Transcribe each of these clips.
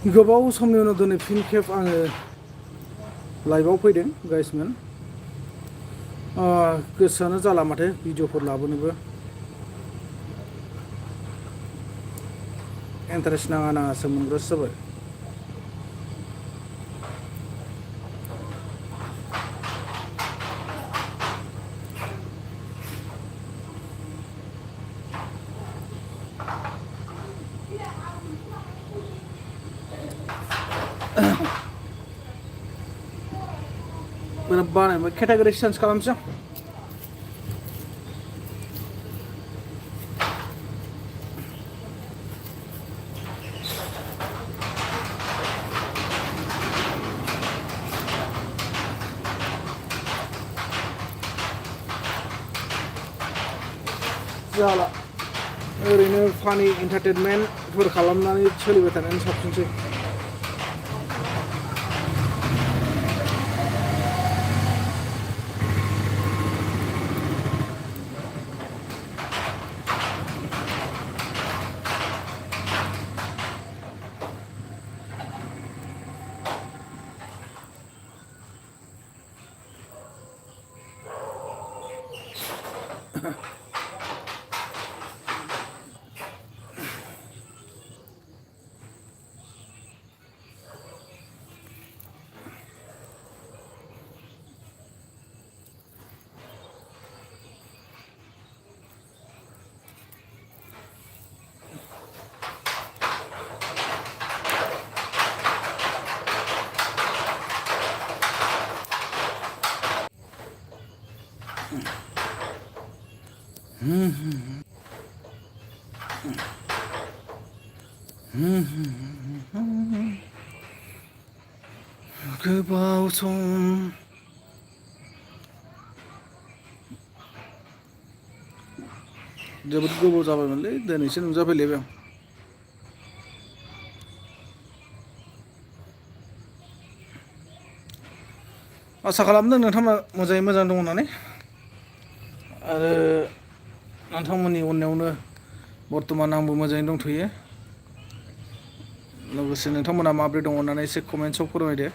गोबाव समनि उनाव दिनै फिन खेब आङो लाइभआव फैदों गाइसमोन। गोसोआनो जाला माथो भिडिअफोर लाबोनोबो इन्टारेस्ट नाङा नाङासो मोनग्रासो जाबाय। बिराद बानाय ओमफ्राय केटागरि चेन्ज खालामसै आं। जाला ओरैनो फानि एन्टारटेनमेन्टफोर खालामनानै सोलिबाय थानायानो साबसिनसै। गोबाव सम जोबोद गोबाव जाबायमोनलै दिनैसो नुजाफैलायबाय आं। आसा खालामदों नोंथांमोना मोजाङै मोजां दङ होननानै आरो नोंथांमोननि अननायावनो बर्थमान आंबो मोजाङै दंथ'यो। लोगोसे नोंथांमोना माब्रै दङ होननानै एसे कमेन्ट्सआव फोरमायदो।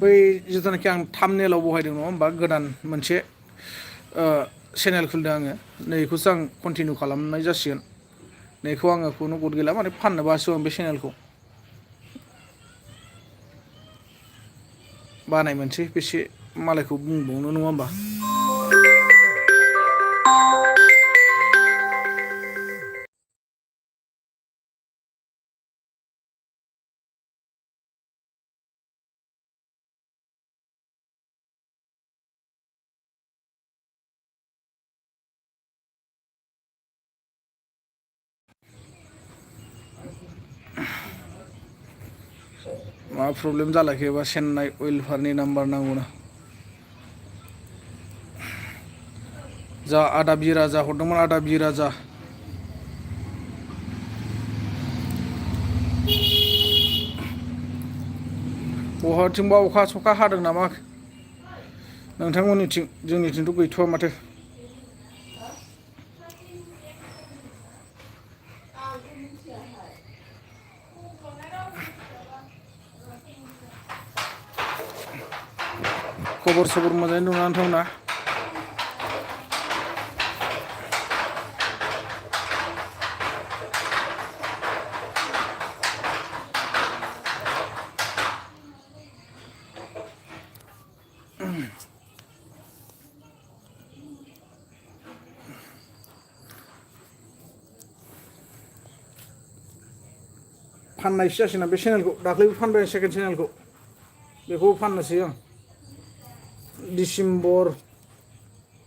बै जिथुनाखि आं थाम्बनेलाव बहायदों नङा होमबा गोदान मोनसे चेनेल खुलिदों आङो नैखौसो आं कन्टिनिउ खालामनाय जासिगोन। नैखौ आङो खुनु गद गैला माने फाननोबासो आं बे चेनेलखौ बानाय मोनसै बेसे मालायखौ बुंबावनो नङा होमबा। मा प्रब्लेम जालायखोबा चेन्नाइ अइलफोरनि नाम्बार नांगौना जा आदा बिराजा हरदोंमोन आदा बिराजा बहाथिंबा अखा सखा हादों नामा नोंथांमोननिथिं? जोंनिथिंथ' गैथ'वा माथो। खबर सबर मोजाङै दंना नोंथांमोना? फाननायसो जासिगोन बे चेनेलखौ दाख्लैबो फानबाय सेकेन्ड चेनेलखौ बेखौबो फाननोसै आं डिसेम्बर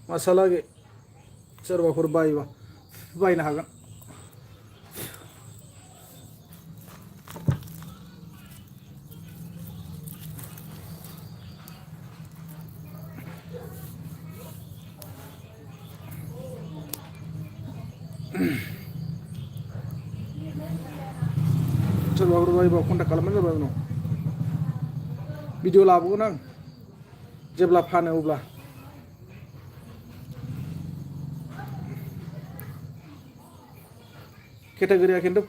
मासहालागै सोरबाफोर बायोबा बायनो हागोन। सोरबाफोर बायोबा कन्टेक्ट खालामबानो जाबाय उनाव भिडिअ लाबोगोन आं जेब्ला फानो अब्ला। केटेगरिया खिन्थु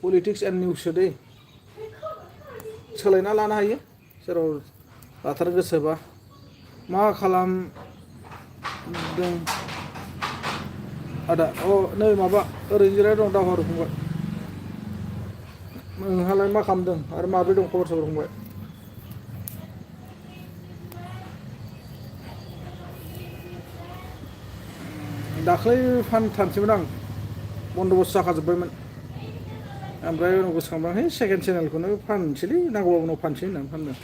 पलिटिक्स एन्ड निउस दे सोलायना लानो हायो जेराव लाथार गोसोबा मा खालामदों आदा नै माबा ओरैनो जिरायना दं दावहारु फंबाय नोंहालाय मा खालामदों आरो माब्रै दं खबर सबर फंबाय दाख्लै फानथारसैमोन आं बन्द'बस्त जाखाजोब्बायमोन ओमफ्राय उनाव गोसोखांबाय है सेकेन्ड चेनेलखौनो फाननोसैलै नांगौबा उनाव फानसै होननानै फानदों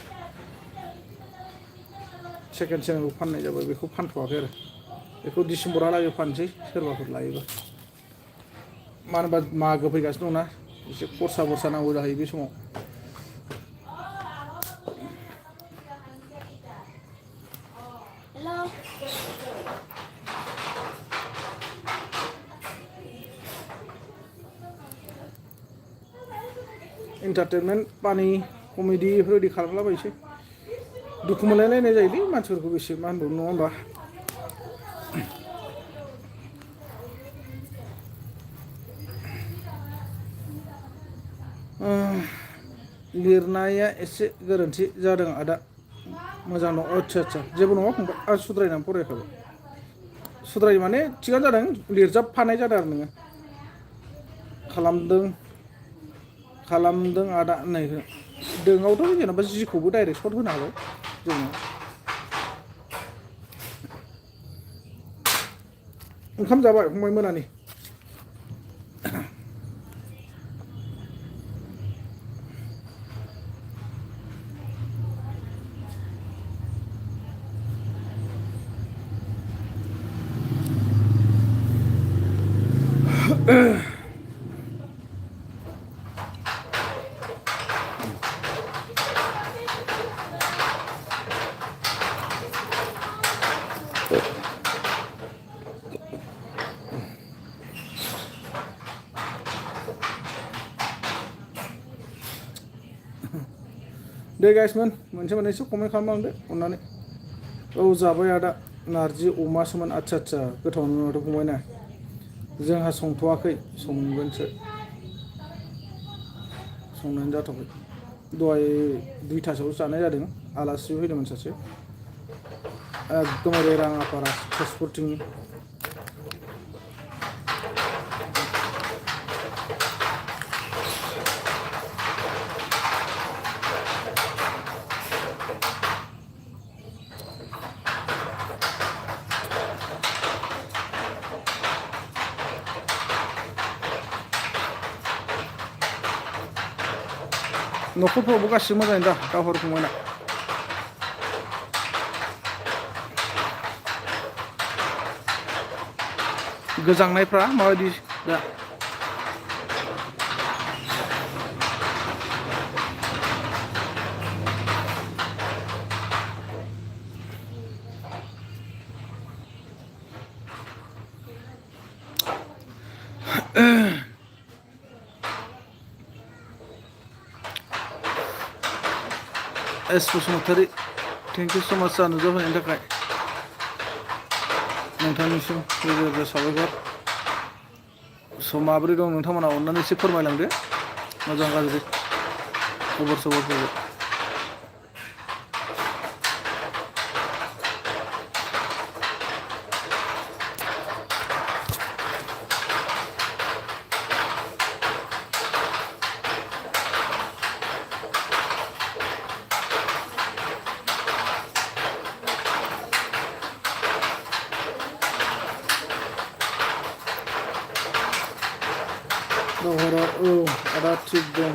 सेकेन्ड चेनेलखौ फाननाय जाबाय बेखौ फानथ'वाखै आरो बेखौ डिसेम्बरहालागै फानसै सोरबाफोर लायोबा मानो होनबा मागो फैगासिनो दंना एसे खरसा नांगौ जाहैयो बे समाव एन्टारटेनमेन्ट पानि कमेडि बेफोरबायदि खालामलाबायसै दुखु मोनलायलायनाय जायोलै मानसिफोरखौ बेसे मा होनबावनो नङा होमबा लिरनाया एसे गोरोन्थि जादों आदा मोजां दं आच्छा जेबो नङा फंबाय आं सुद्रायनानै फरायखाबाय सुद्रायो माने थिगानो जादों लिरजाबफानाय जादों आरो नोङो खालामदों आदा होननायखौ दोंआवथ' जेनेबा जिखौबो डाइरेक्ट सर्ट होनो हाबाय जोङो ओंखाम जाबाय फंबाय मोनानि दे गाइसमोन मोननैसो कमेन्ट खालामलांदो अननानै औ जाबाय आदा नारजि अमासोमोन आच्छा गोथाव माथो फंबाय ना जोंहा संथ'वाखै संगोनसो संनानै जाथ'वाखै दहाय 2टासोआव जानाय जादों आलासि फैदोंमोन सासे एकदमबारे राङापारा तेजपुरथिंनि न'खरफ्रावबो गासिबो मोजाङै दा दावहारु फंबायना गोजांनायफ्रा माबायदि दा एस बसुमतारी थेंक इउ स माच नुजाफैनायनि थाखाय नोंथांनिसिम रोजा रोजा साबायखर स' माबोरै दं नोंथांमोना अननानै एसे फोरमायलांदो मोजां गाज्रि खबर सबरफोरखौ दावहारा औ आदा थिग दं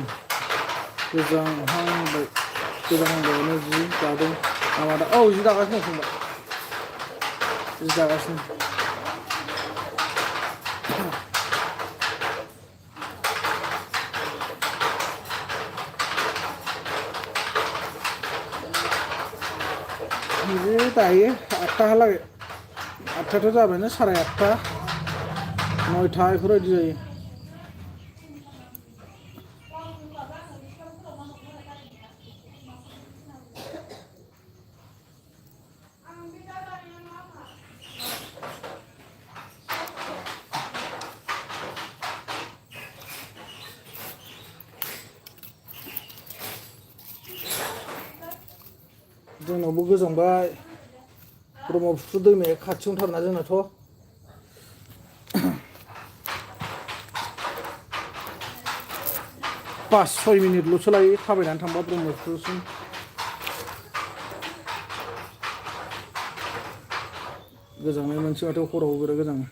गोजांहांबायानो जि दादों नामा दा औ जि दागासिनो दं फंबाय जि दागासिनो बिदि दायो 8टाहालागै 8टाथ' जाबायनो 8:30 9टा बेफोरबायदि जायो जोंनावबो गोजांबाय ब्रह्मपुत्र दैमाया खाथियावनो थारना जोंनाथ' 5-6 मिनिटल'सो लायो थाबायनानै थांबा ब्रह्मपुत्रसिम गोजांनाय मोनसे माथो हरावबो बिराद गोजाङो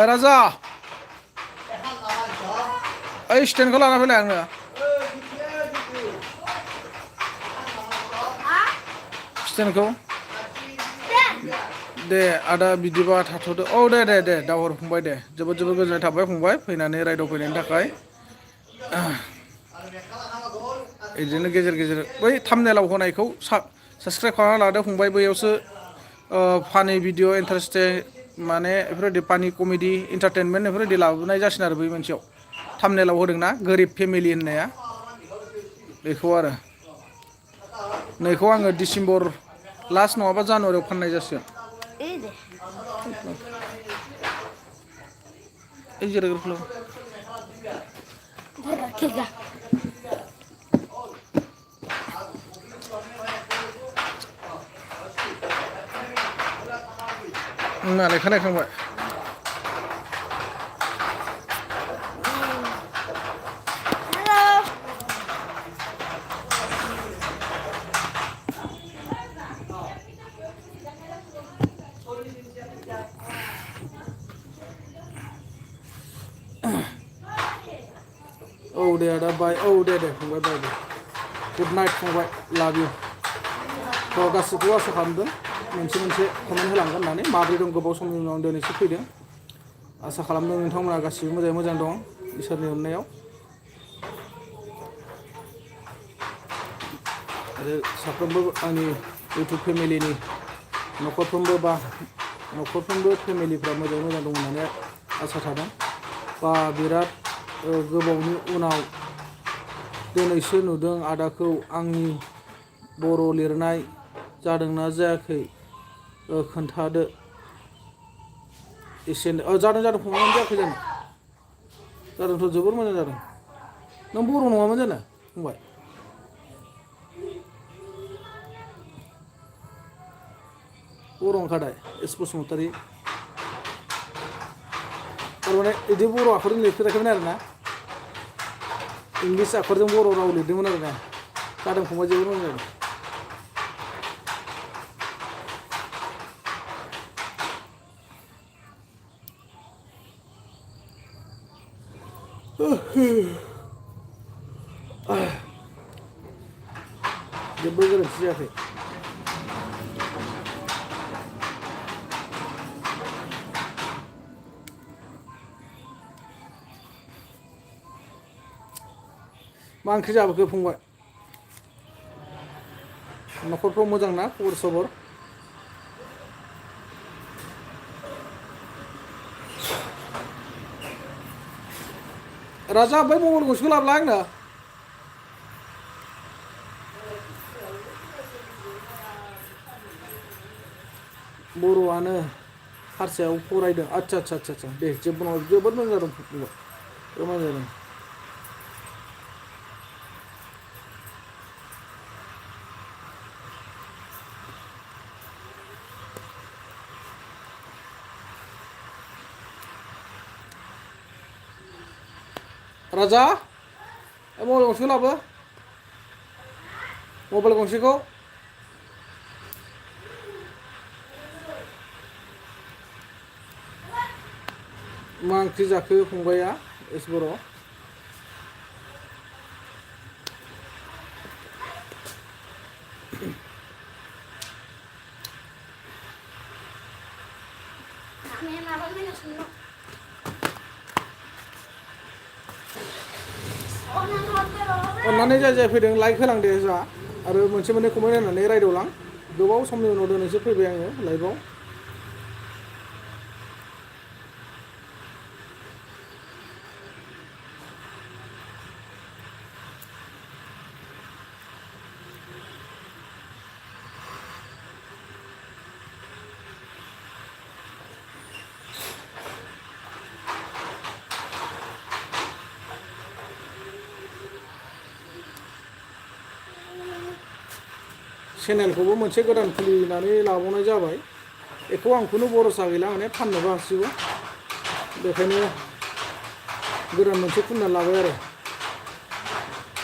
राजा ओइ स्टेन्डखौ लाना फैलाय आंनो स्टेन्डखौ दे आदा बिदिबा थाथ'दो औ दे दाहर फंबाय दे जोबोद गोजोननाय थाबाय फंबाय फैनानै रायदाव फैनायनि थाखाय बिदिनो गेजेर गेजेर बै थाम्बनेलाव होनायखौ साबस्क्राइब खालामना लादो फंबाय बैयावसो फानि भिडिअ इन्टारेस्टिं माने बेफोरबायदि फानि कमेडि इन्टारटेनमेन्ट बेफोरबायदि लाबोनाय जासिगोन आरो बै मोनसेयाव थाम्बनेलाव होदोंना गोरिब फेमिलि होननाया बेखौ आरो नैखौ आङो डिसेम्बर लास्ट नङाबा जानुवारियाव फाननाय जासिगोन এই জিরাগুলো नालाय खोनाखांबाय औ दे आदा बाय औ दे फंबाय बाय दे गुड नाइट फंबाय लाभ इउ थ' गासैखौबो आसा खालामदों मोनसे कमेन्ट होलांगोन होननानै माबोरै दं गोबाव समनि उनाव दिनैसो फैदों आसा खालामदों नोंथांमोना गासिबो मोजां दं इसोरनि अननायाव आरो साफ्रोमबो आंनि इउटुब फेमिलिनि न'खरफ्रोमबो फेमिलिफ्रा मोजां दं होननानै आसा थादों बा बिराद गोबावनि उनाव दिनैसो नुदों आदाखौ आंनि बर' लिरनाय जादोंना जायाखै खोन्थादो एसे जादों फंबाय जायाखै जादोंथ' जोबोर मोजां जादों नों बर' नङामोन जानो फंबाय बर' ओंखादाय एस बसुमतारी थारमाने बिदि बर' आखरजों लिरफेराखैमोन आरोना इंलिस आखरजों बर' राव लिरदोंमोन आरोना जादों फंबाय जोबोर मोजां जादों जेबो गोरोन्थि जायाखै मा ओंख्रि जाबोखो फंबाय न'खरफ्राव मोजां ना खबर सबर राजा बै मबाइल गंसेखौ लाबोलाय आंनो बर'आनो हारसायाव फरायदों आच्छा दे जोबोद मोजां जादों फंबाय जोबोद मोजां जादों राजा मबाइल गंसेखौ लाबो मबाइल गंसेखौ मा ओंख्रि जाखो फंबाया एस बर' अन्नानै जाय जाय फैदों लाइक होलांदे जा आरो मोनसे मोननै कमेन्ट होनानै रायदावलां गोबाव समनि उनाव दिनैसो फैबाय आङो लाइभआव चेनेलखौबो मोनसे गोदान खुलिनानै लाबावनाय जाबाय बेखौ आं खुनु भरसा गैला माने फाननोबो हासिगौ बेखायनो गोदान मोनसे खुलिना लाबाय आरो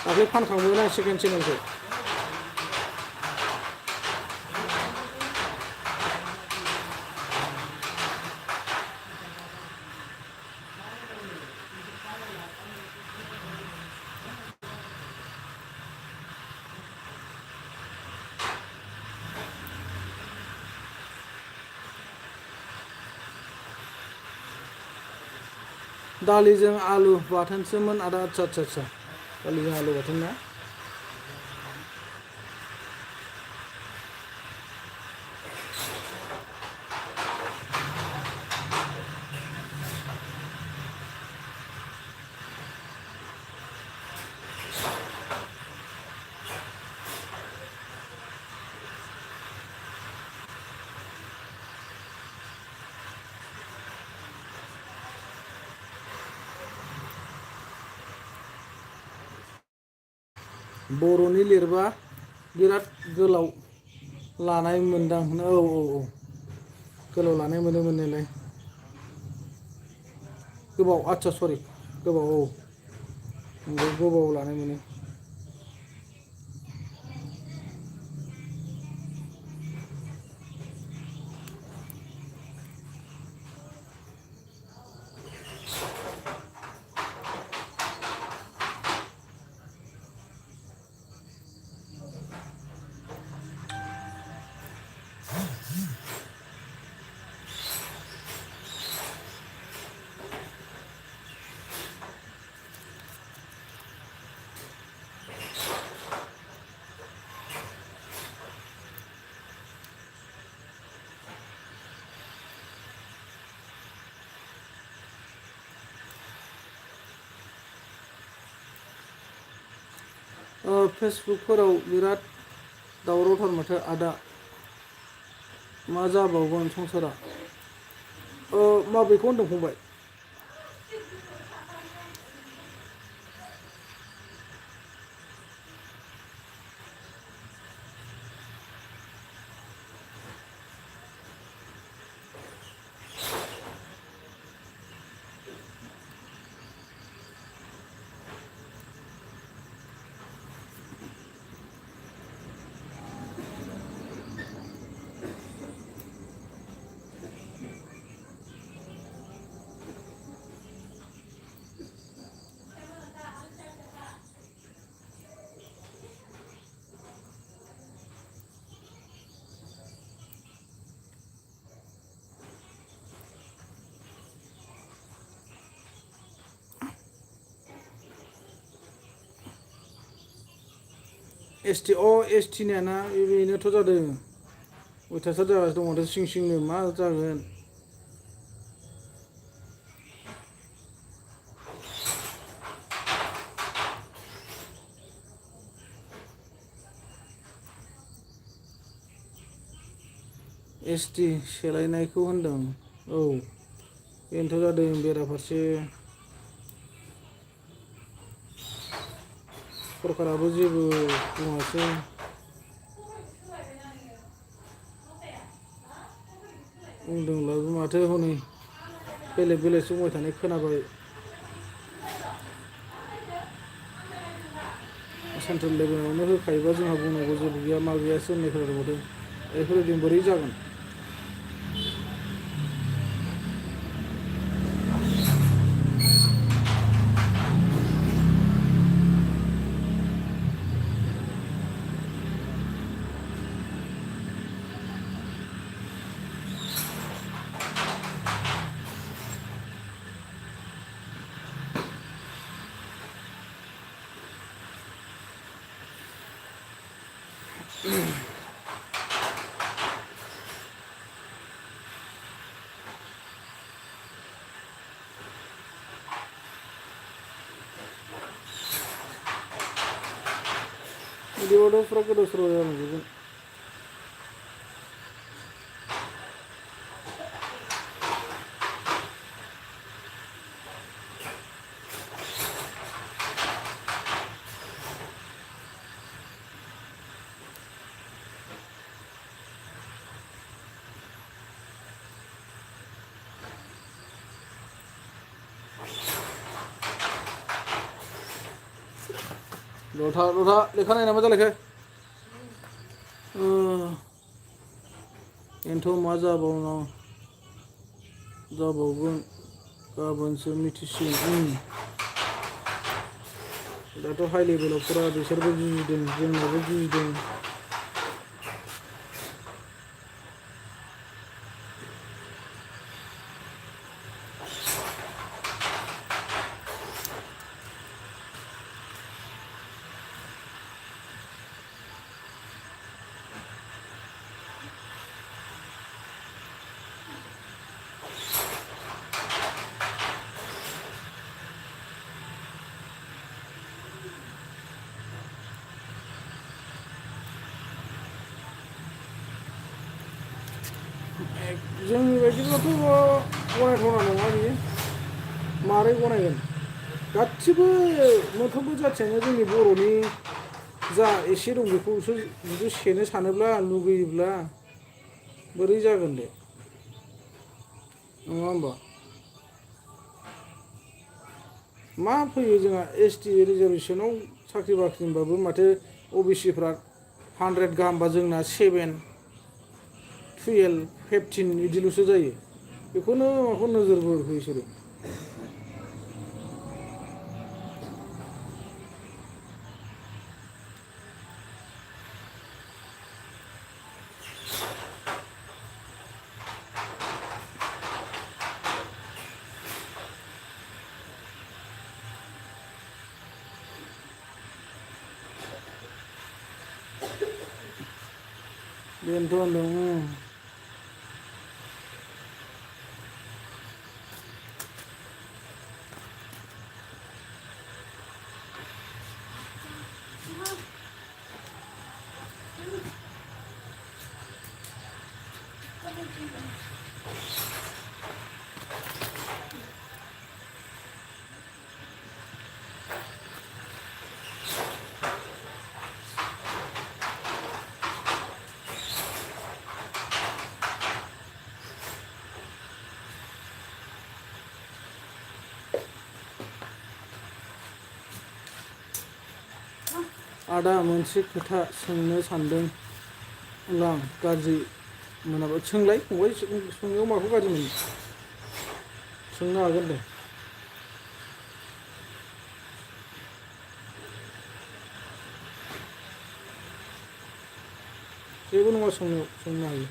दाख्लै फानखांबायना आं सेकेन्ड चेनेलखौ दालिजों आलु बाथोनसोमोन आदा आच्छा आच्छा आच्छा दालिजों आलु बाथोन ना बर'नि लिरबा बिराद गोलाव लानाय मोनदां औ गोलाव लानाय मोनो मोननायलाय गोबाव आच्छा सरि गोबाव औ गोबाव लानाय मोनो फेसबुकफोराव बिराद दावरावथार माथो आदा मा जाबावगोन संसारा माबेखौ होनदों फंबाय एसटि ना बेनोथ' जादों अयथासार जागासिनो दं माथो सिं सिंनो मा जागोन एसटि सोलायनायखौ होनदों औ बेनोथ' जादों बेराफारसे सरकाराबो जेबो बुङासै बुंदोंब्लाबो माथो हनै बेलेग बेलेगसो बुंबाय थानाय खोनाबाय सेन्ट्रेल लेभेलावनो होखायोबा जोंहा बुंनांगौ जेबो गैया मा गैयासो होननाय खोनादों बेफोरबायदि बोरै जागोन। बिदिबाथ' फुरा गोदाव सोराव जालांजोबगोन। लथा लथा लेखा नाय नामा जालायखो एनथ' मा जाबावगोन गाबोनसो मिथिसिगोन। दाथ' हाइ लेभेलाव फुरा बिसोरबो जुजिदों जोंनाबो जुजिदों। जोंनि बायदिब्लाथ' गनायथावना नङा बियो मारै गनायगोन गासिबो मोनफ्रोमबो जाथियानो जोंनि बर'नि जा एसे दं बेखौसो जुदि सेनो सानोब्ला लुगैयोब्ला बोरै जागोन दे नङा होमबा। मा फैयो जोंहा एसटि रिजार्भेसनाव साख्रि बाख्रि होनबाबो माथो अबिसिफ्रा 100 गाहामबा जोंना 7, 12, 15 बिदिल'सो जायो। बेखौनो माखौ नोजोर बोखो बिसोरो। बेनोथ' होनदों आदा मोनसे खोथा सोंनो सानदों लां गाज्रि मोनाबा सोंलाय फंबाय सोंनायाव माखौ गाज्रि मोनो सोंनो हागोन दे। जेबो नङा सोंनो हायो।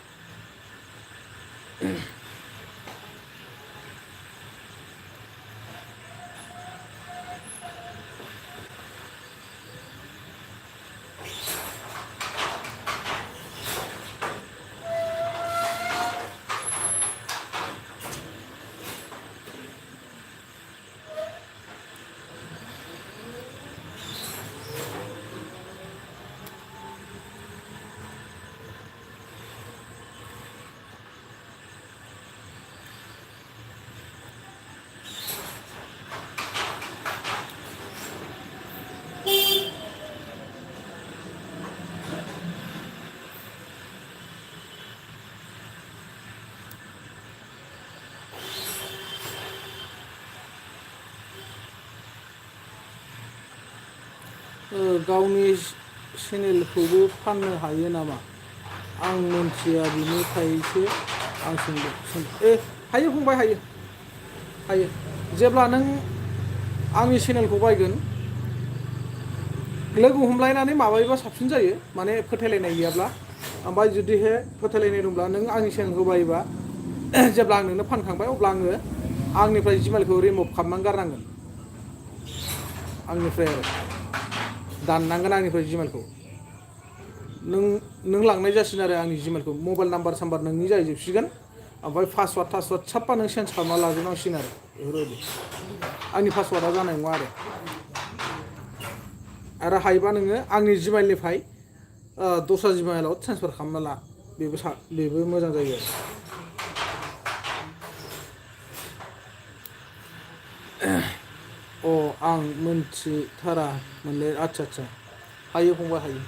गावनि चेनेलखौबो फाननो हायो नामा आं मोनथिया बिनिखायसो आं सोंदों हायो फंबाय हायो जेब्ला नों आंनि चेनेलखौ बायगोन लोगो हमलायनानै माबायोबा साबसिन जायो माने फोथायलायनाय गैयाब्ला ओमफ्राय जुदिहे फोथायलायनाय दंब्ला नों आंनि चेनेलखौ बायोबा जेब्ला आं नोंनो फानखांबाय अब्ला आङो आंनिफ्राय जिमेलखौ रिमुभ खालामनानै गारनांगोन आंनिफ्राय आरो दाननांगोन आंनिफ्राय जिमेलखौ नों लांनाय जासिगोन आरो आंनि जिमेलखौ मबाइल नाम्बार साम्बार नोंनि जाहैजोबसिगोन ओमफ्राय पासवार्ड साफा नों चेन्ज खालामना लाजोबनांसिगोन आरो बेफोरबायदि आंनि पासवार्डआ जानाय नङा आरो हायोबा नोङो आंनि जिमेलनिफ्राय दस्रा जिमेलाव ट्रेन्सफार खालामना ला बेबो मोजां जायो आरो आं मोनथिथारा मोनले आदसा हायो फंबाय हायो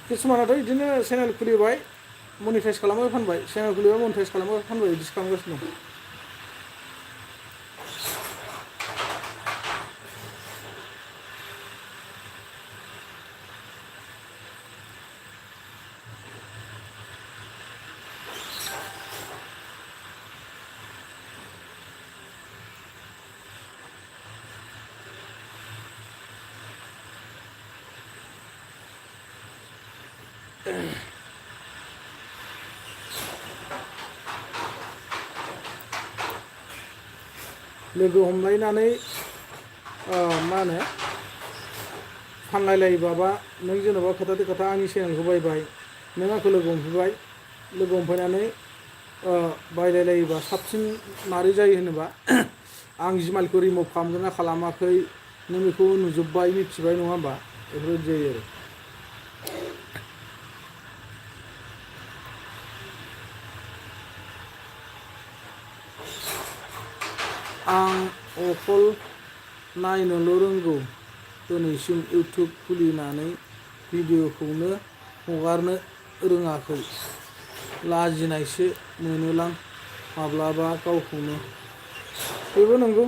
किसुमानाथ' बिदिनो चेनेल खुलिबाय मनिटाइज खालामबाय फानबाय चेनेल खुलिबाय मनिटाइज खालामबाय फानबाय बिदिसो खालामगासिनो दं लोगो हमलायनानै मा होनो फानलायलायोबा नों जेन'बा खोथा आंनि चेनेलखौ बायबाय नों आंखौ लोगो हमफैबाय लोगो हमफैनानै बायलायलायोबा साबसिन मारै जायो होनोबा आं जिमेलखौ रिमुभ खालामगोन ना खालामाखै नों बेखौ नुजोब्बाय मिथिबाय नङा होमबा बेफोरबायदि जायो आरो आं अकल नायनोल' रोंगौ दिनैसिम इउटिउब खुलिनानै भिडिअखौनो हगारनो रोङाखै लाजिनायसो मोनोलां माब्लाबा गावखौनो बेबो नंगौ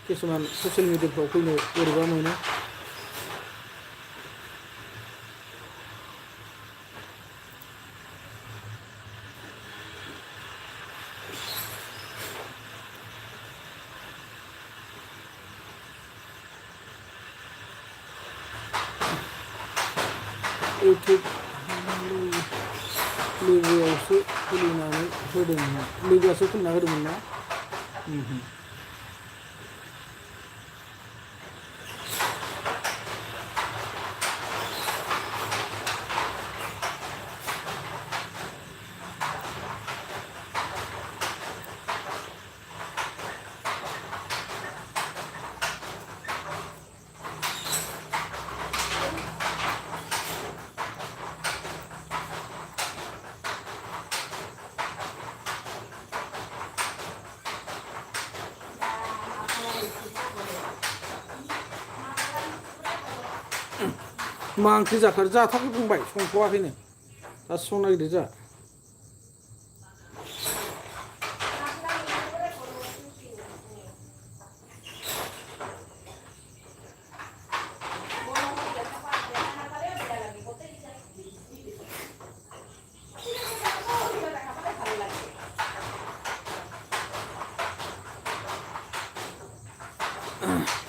किसुमान ससियेल मिडियाफ्राव फैनो बोरैबा मोनो इउटिउब लोगोआसो खुलिनानै होदोंमोन लोगोआसो खुलिना होदोंमोन ना मा ओंख्रि जाखो जाथारखै बुंबाय संथ'वाखैनो दासो संनो नागिरदों जा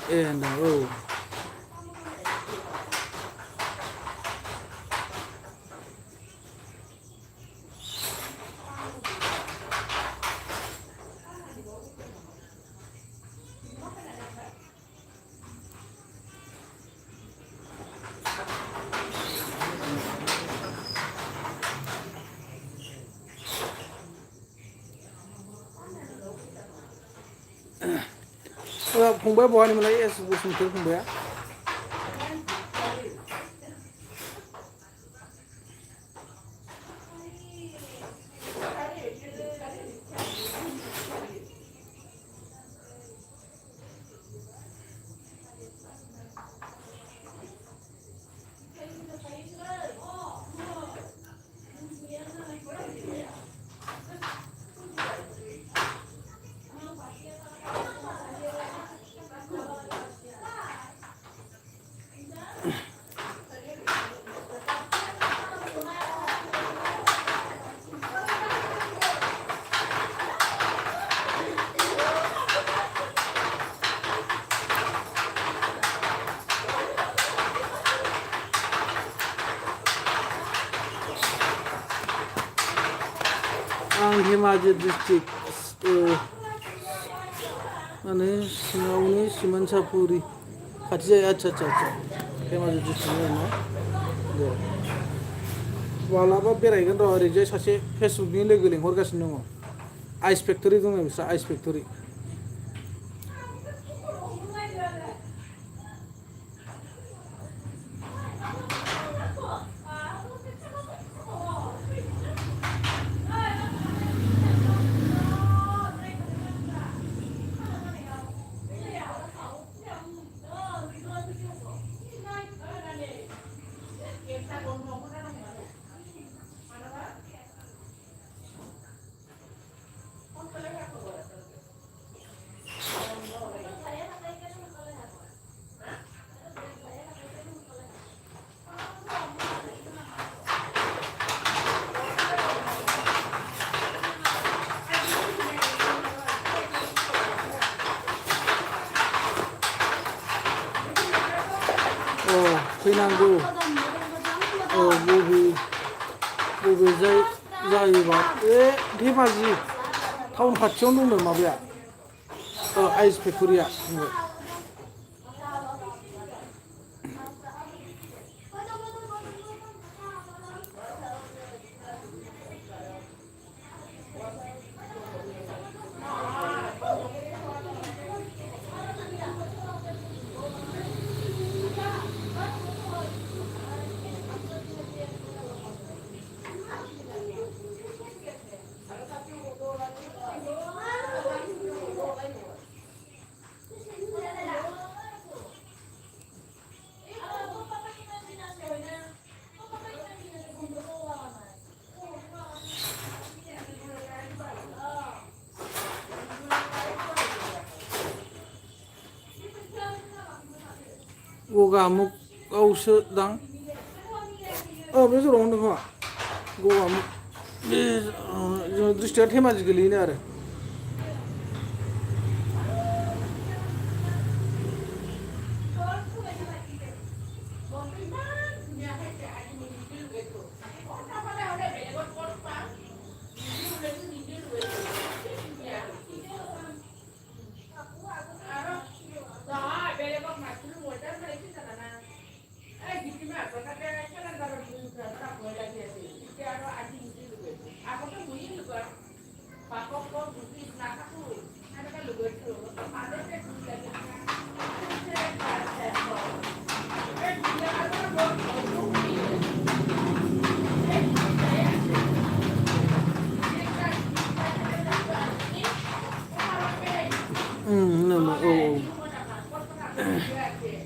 होनदां फंबाया बहानिमोनलाय एस बसुमतारी फंबाया आं धेमाजि डिस्ट्रिक्ट माने सिङावनो सिमानसापुरि खाथि जायो आच्छा धेमाजि डिस्ट्रिक्ट आरोना दे मालाबा बेरायगोन र' ओरैजाय सासे फेसबुकनि लोगो लिंहरगासिनो दङ आइस फेक्टरि दङ बिस्रा आइस फेक्टरि फैनांगौ बबे जायोबा बे धेमाजि टाउन खाथियावनो दंनो माबाया आइस फेक्टरिया गगामुखआवसो दां बे जरावनो दं खोमा गगामुख बे डिस्ट्रिक्टआ धेमाजि गोलैयोनो आरो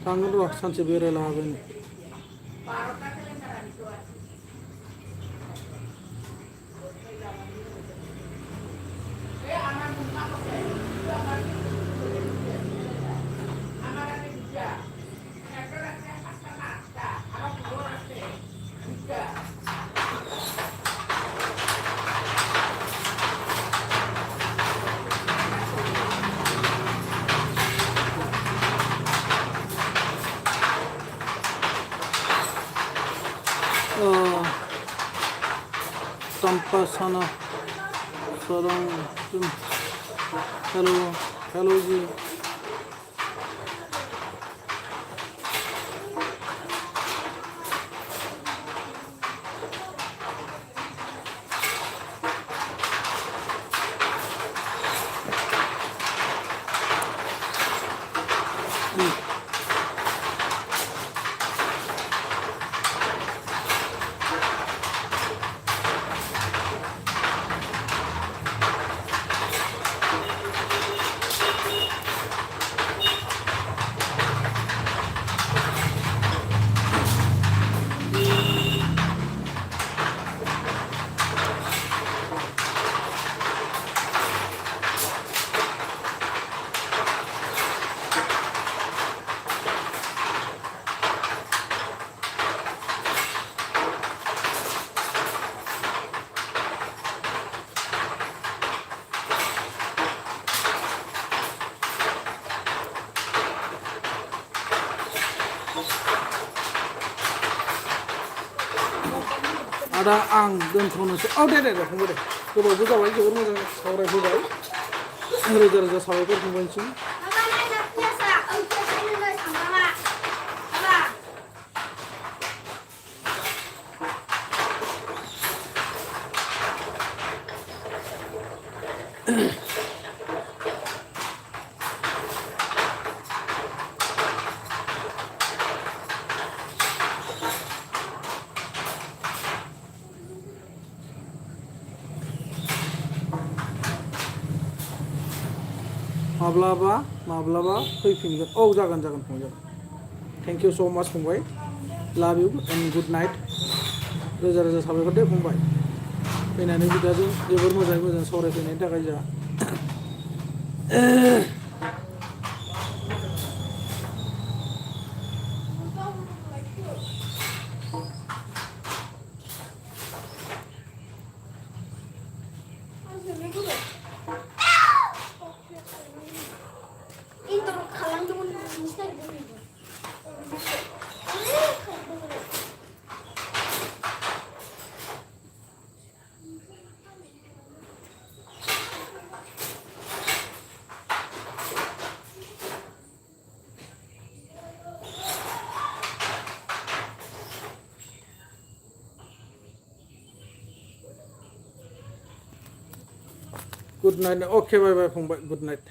थांगोन र' सानसे बेरायला हागोन Tampasana Sarang hello जी आदा आं दोनथ'नोसै दे फंबाय दे गोबावबो जाबाय जोबोर मोजां सावरायफैबाय रोजा रोजा साबायखर फंबायनिसिम माब्लाबा फैफिनगोन जागोन फंबाय जागोन थेंक इउ स' माच फंबाय लाभ इउ एन्ड गुड नाइट रोजा रोजा साबायखर दे फंबाय फैनानै बिदाजों जोबोर मोजाङै मोजां सावरायफैनायनि थाखाय जोंहा गुड नाइट अके बाय बाय फंबाय good night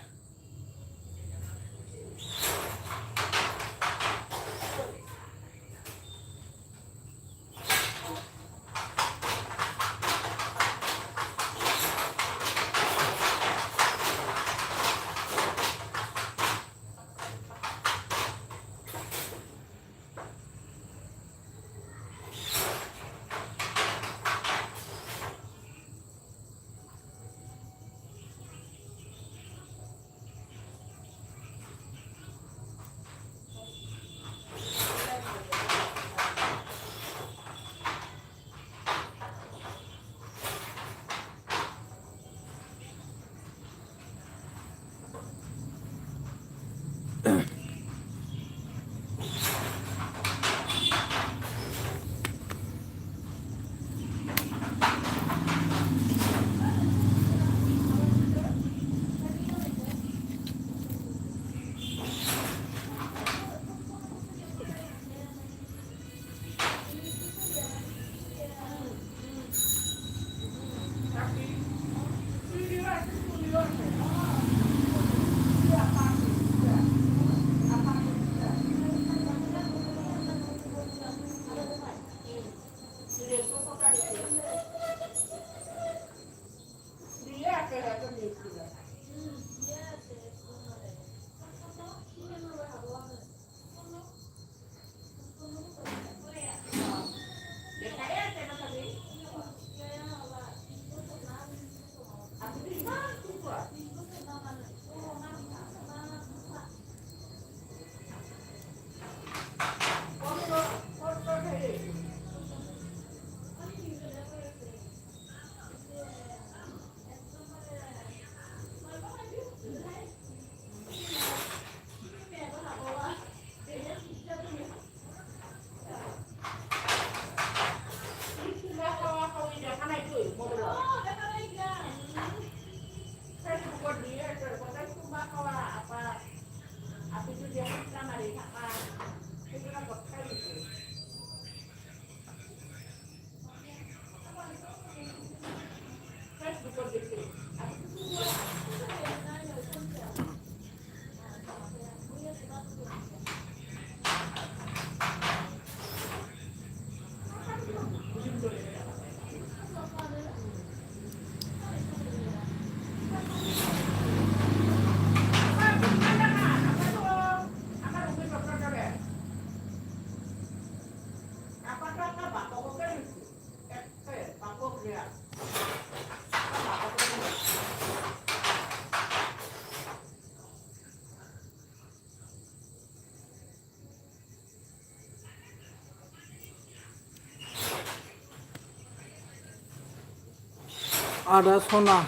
Ada Sona,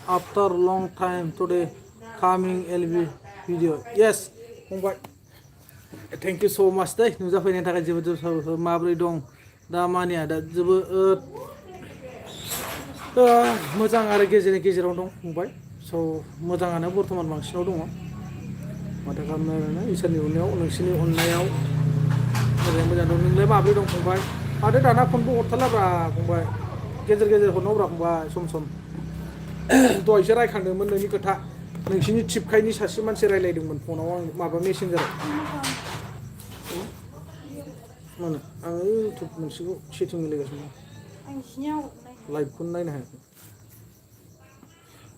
after long time today coming LB video. Yes, फंबाय. Thank you so much दे नुजाफैनायनि थाखाय जोबोद जोबोद साबायखर माबोरै दं दा मानिया दा जोबोद मोजां आरो गेजेराव दं फंबाय स' मोजाङानो बर्थमान बांसिनाव दङ माथो खालामनो आरोना इसोरनि अननायाव नोंसोरनि अननायाव मोजां दं नोंलाय माब्रै दं फंबाय माथो दाना फनबो हरथारलाब्रा फंबाय गेजेर हरनांगौब्रा फंबाय सम दहायसो रायखांदोंमोन नोंनि खोथा नोंसिनि टिपखायनि सासे मानसि रायलायदोंमोन फनाव आं माबा मेसेन्जाराव मानो आं इउटुब मोनसेखौ सेटिं मिलायगासिनो दं लाइभखौनो नायनो हायाखै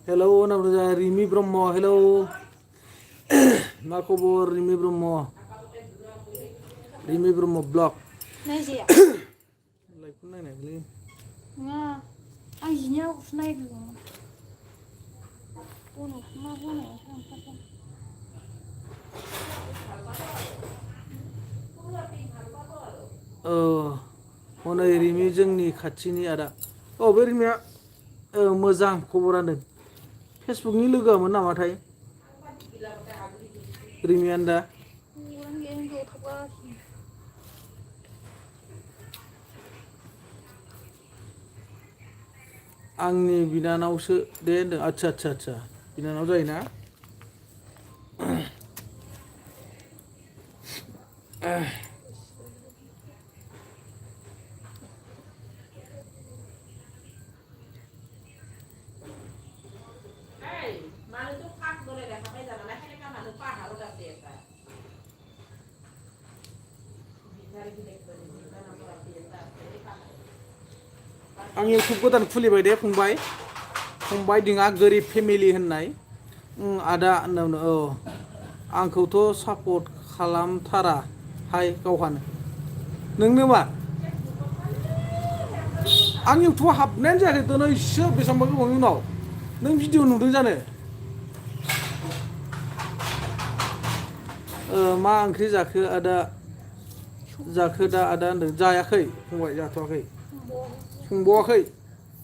हेलौ होनना रिमि ब्रह्म हेलौ मा खबर रिमि ब्रह्म ब्लग लाइभखौनो नायनो हायाखैलै नङा आं जिनि आगरखौसो नायग्रोदोंमोन बनायखौ मा बनायावसो लांफादों हनै रिमि जोंनि खाथिनि आदा बे रिमिया मोजां खबरानो फेसबुकनि लोगोआमोन नामाथाय रिमियानो दा खबरानो गैया ज' थाबगासिनो आंनि बिनानावसो दे होनदों आदसा बिनानाव जायोना आं इउटुब गोदान खुलिबाय दे फंबाय दिङा गोरिब फेमिलि होननाय आदा होननावनो आंखौथ' सापर्ट खालामथाराहाय गावहानो नोंनो मा आं इउटुबाव हाबनायानो जायाखै दिनैसो बेसेबांबा गोबावनि उनाव नों भिडिअ नुदों जानो मा ओंख्रि जाखो दा आदा होनदों जायाखै फंबाय जाथ'वाखै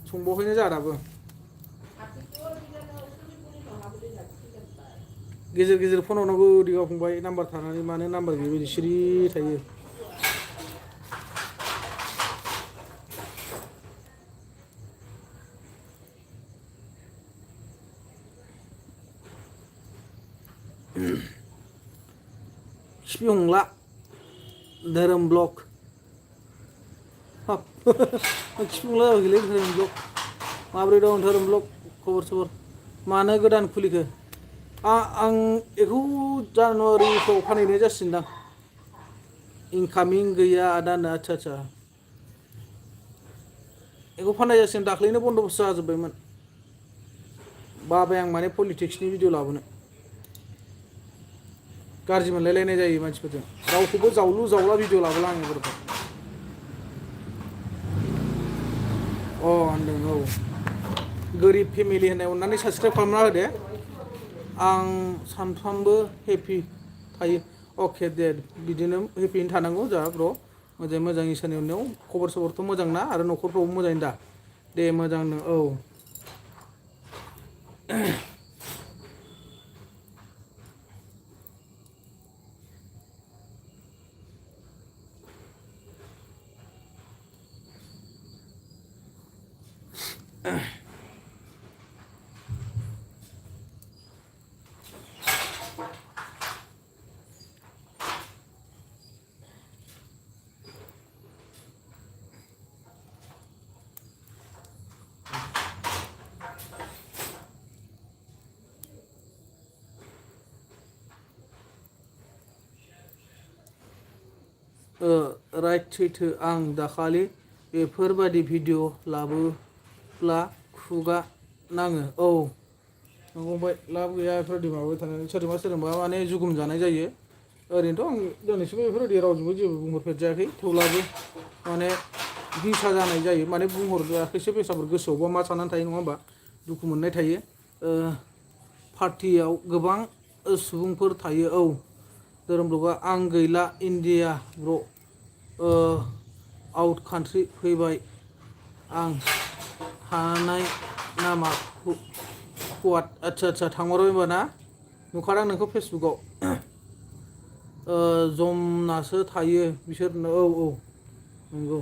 संबावाखैनो जोंहा दाबो गेजेर फन हरनांगौ दिगाव फंबाय नाम्बार थानानै मानो नाम्बार गैयि बायदि सिरि थायो खिफि हंला धोरोम ब्लग खिफि हंला जाबायलै धोरोम ब्लग माब्रै दं धोरोम ब्लग खबर सबर मानो गोदान खुलिखो आं बेखौ जानुवारिफ्राव फानहैनाय जासिगोनदां इनकामिं गैया आदानो आदसा बेखौ फाननाय जासिगोन दाख्लैनो बन्द'बस्त जाजोब्बायमोन बाबाय आं माने पलिटिक्सनि भिडिअ लाबोनो गाज्रि मोनलायलायनाय जायो मानसिफोरजों रावखौबो जावलु जावला भिडिअ लाबोला आं बेफोरखौ होनदों गोरिब फेमिलि होननाय अननानै साबसक्राइब खालामना होदे आं सानफ्रामबो हेपि थायो अके दे बिदिनो हेपियैनो थानांगौ जोंहा ब्र' मोजां इसोरनि अननायाव खबर सबरथ' मोजां ना आरो न'खरफ्रावबो मोजाङै दा दे मोजांनो राइट सैथो आं दाखालि बेफोरबादि भिडिअ लाबोब्ला खुगा नाङो फंबाय लाब गैया बेफोरबायदि माबाबाय थानानै सोरजोंबा माने जुगुम जानाय जायो ओरैनोथ' आं दिनैसिमबो बेफोरबायदि रावजोंबो जेबो बुंहरफेरजायाखै थेवब्लाबो माने हिंसा जानाय जायो माने बुंहरजायाखैसो बेसाफोर गोसोआवबा मा साननानै थायो नङा होमबा दुखु मोननाय थायो पार्टियाव गोबां सुबुंफोर थायो धोरोम ब्लगआ आं गैला इन्डिया ब्र' आउट कान्ट्रि फैबाय आं हानाय नामा कुवाट आदसा थांहरबाय होनबा ना नुखादां नोंखौ फेसबुकाव जमनासो थायो बिसोर नंगौ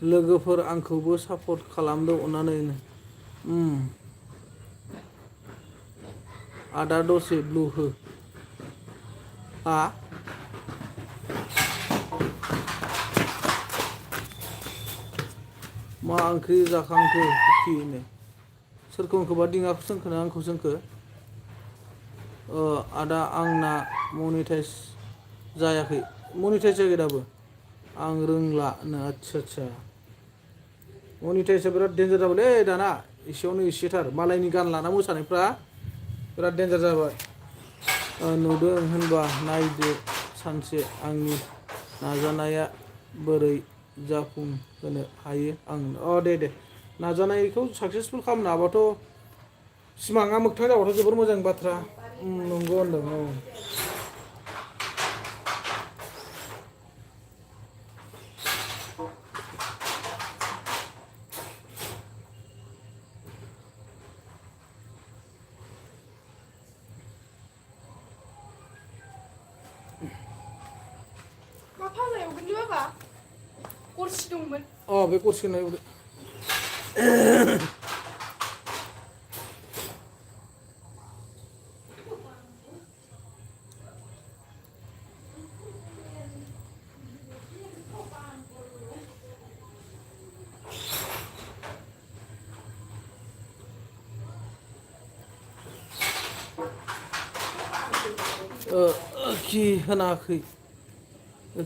लोगोफोर आंखौबो सापर्ट खालामदो अननानै। आदा दसे ब्लु हो। मा ओंख्रि जाखांखो होनो? सोरखौ होनखोबा दिङाखौ सोंखोना आंखौ सोंखो? आदा आंना मनिटाइज जायाखै। मनिटाइज जायाखै दाबो? आं रोंला नो आच्छा। मनिटाइजआ बिराद देन्जार जाबायलै दाना। एसेयावनो एसेथार। मालायनि गान लाना मोसानायफ्रा बिराद देन्जार जाबाय। नुदों होनबा नायदो सानसे आंनि नाजानाया बोरै जाफुंहोनो हायो आं। दे। नाजानायखौ साक्सेसफुल खालामनो हाबाथ' सिमाङा मोगथां जाबाथ' जोबोर मोजां बाथ्रा। नंगौ होनदों। मा फाजा एवगोनलै बाबा? गरसि दंमोन। बे गरसिखौनो एवदो।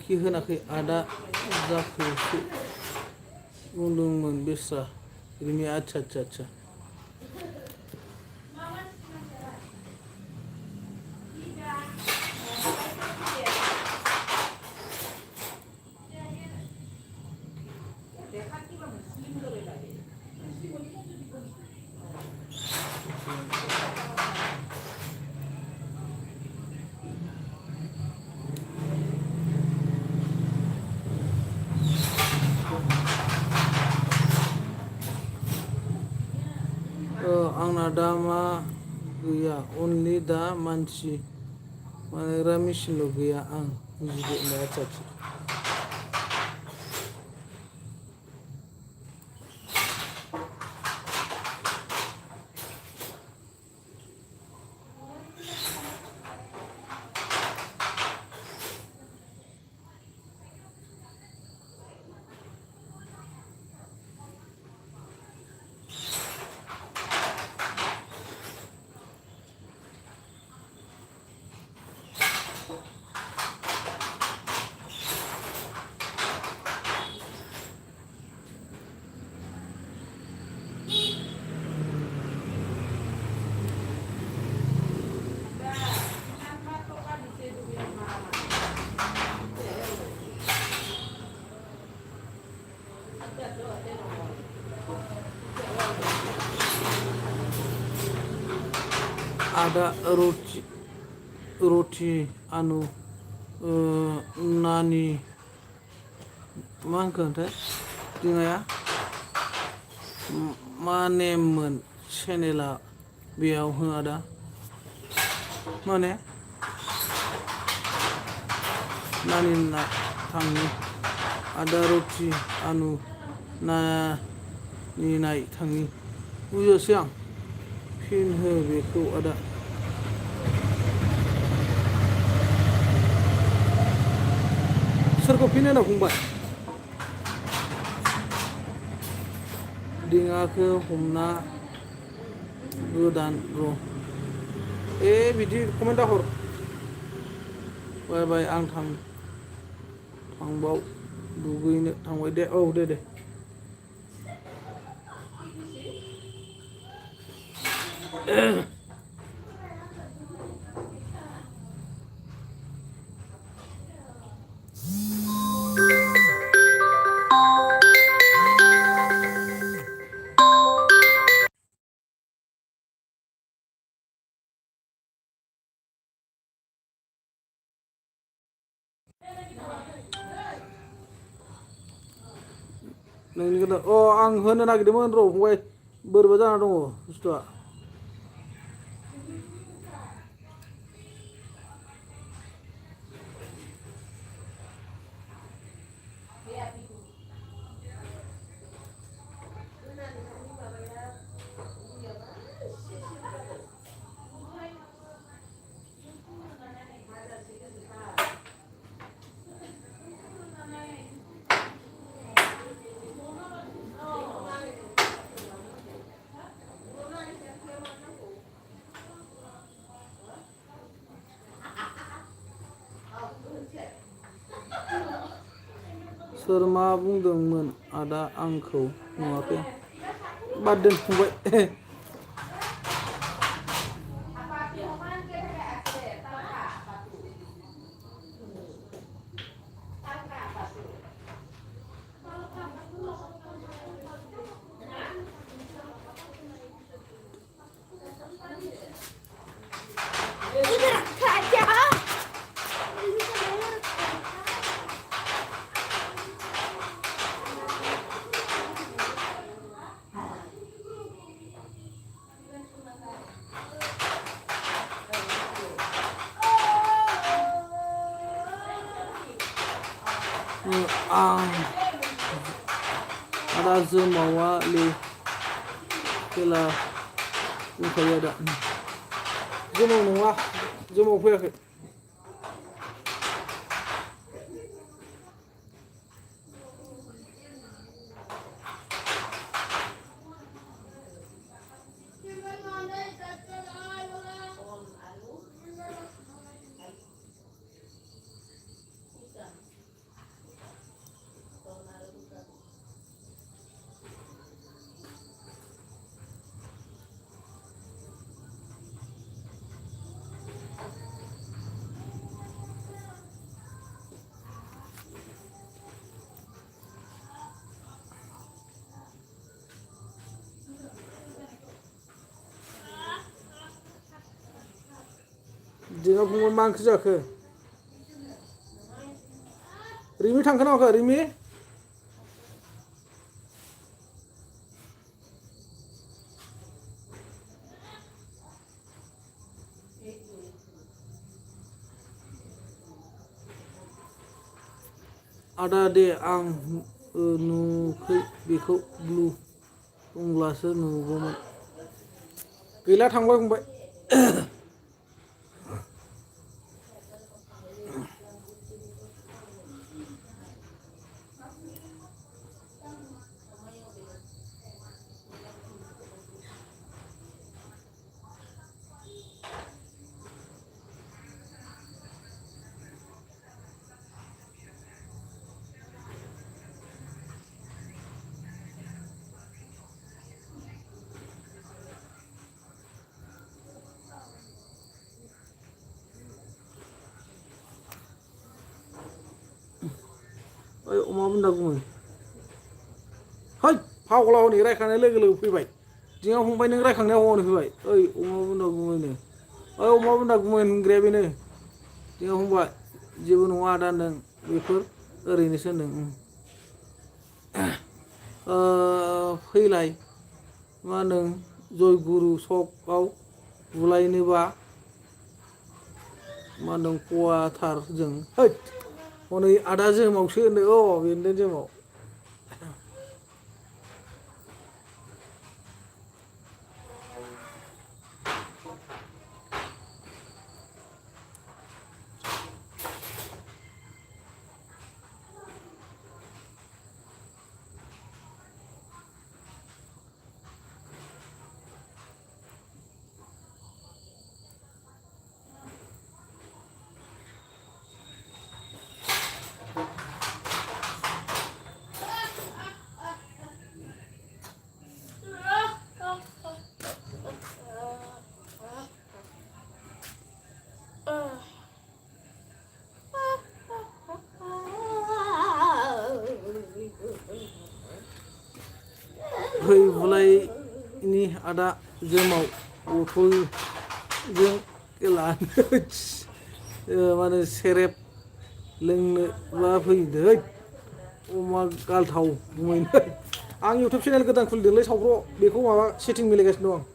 खि होनाखै आदा जाखोसो बुंदोंमोन बेस्रा रिमि। आच्छा। आंना दा मा गैया अनलि दा मानसि बानायग्रा मेसिनल' गैया आं बुजिदो। आच्छा। आदा रथि आनु नानि मा होनखोथाय दिङाया मा नेममोन चेनेला बेयाव हो आदा माने नानि ना थांनि आदा रथि आनु नानि नाय थांनि बुजियासै आं। फिन हो बेखौ आदा। सोरखौ फिन होनो फंबाय? दिङाखौ हमना गोदान र'। बिदि कमेन्ट दाहर। बाय आं थांबाव दुगैनो थांबाय दे। दे। नोंनि खोथा आं होनो नागिरदोंमोन र' फंबाय बोरैबा जाना दङ बुस्थुआ सोर मा बुंदोंमोन आदा आंखौ नुवाखै बाद दोन फंबाय आं आदा जोमावा ले खेला बुंखायो आदा जोमाव नङा जोमाव फैयाखै दिनाव फंबाय मा ओंख्रि जाखो रिमि थांखो ना माखो रिमि आदा दे आं नुखै बेखौ ब्लु बुंब्लासो नुगौमोन गैला थांबाय फंबाय ओइ अमा बुन्दा बुङो है फाग्ला हनै रायखांनाय लोगो लोगो फैबाय दिङा फंबाय नों रायखांनायाव हनै फैबाय ओइ अमा बुन्दा गुमैनो ओइ अमा बुन्दा गुमै होनग्राया बेनो दिङा फंबाय जेबो नङा आदा नों बेफोर ओरैनोसो होनदों फैलाय मा नों जयगुरु सकआव बुलायनोबा मा होनदों कवाटारजों हैद हनै आदा जोमावसो होनदों बेनो जोमाव फै बुलायनि आदा जोमाव बथलजों लानो मा होनो सेरेब लोंनोबा फैदो अमा गालथाव बुङैनो आं इउटुब चेनेल गोदान खुलिदोंलै सावब्र' बेखौ माबा सेटिं मिलायगासिनो दं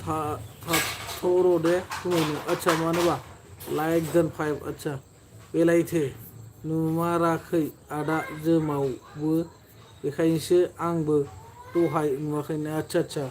थाथ'र' दे बुङैनो आदसा मानोबा लाइक देन 5 आदसा बेलायथो नुमाराखै आदा जोमावबो बेखायनोसो आंबो दहाय नुवाखैनो आदसा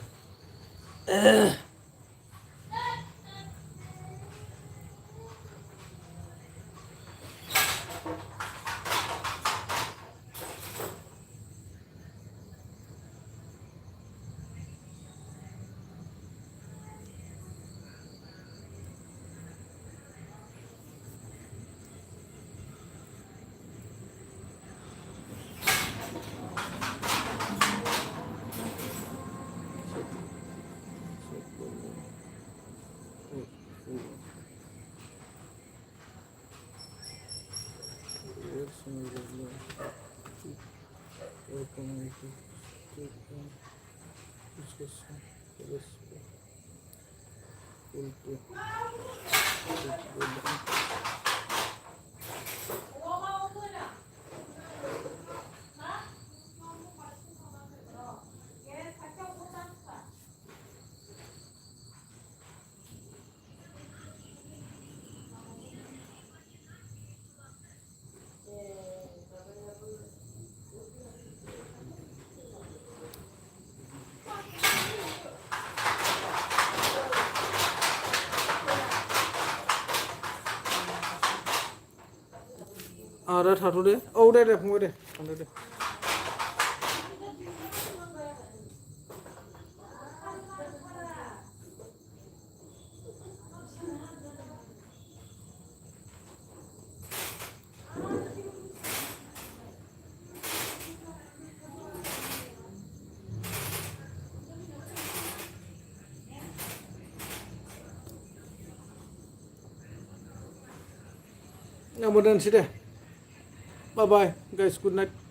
आदा थाथ' दे औ दे फंबाय दे थांदो दे आंबो दोनसै दे बाय बाय गाइस गुड नाइट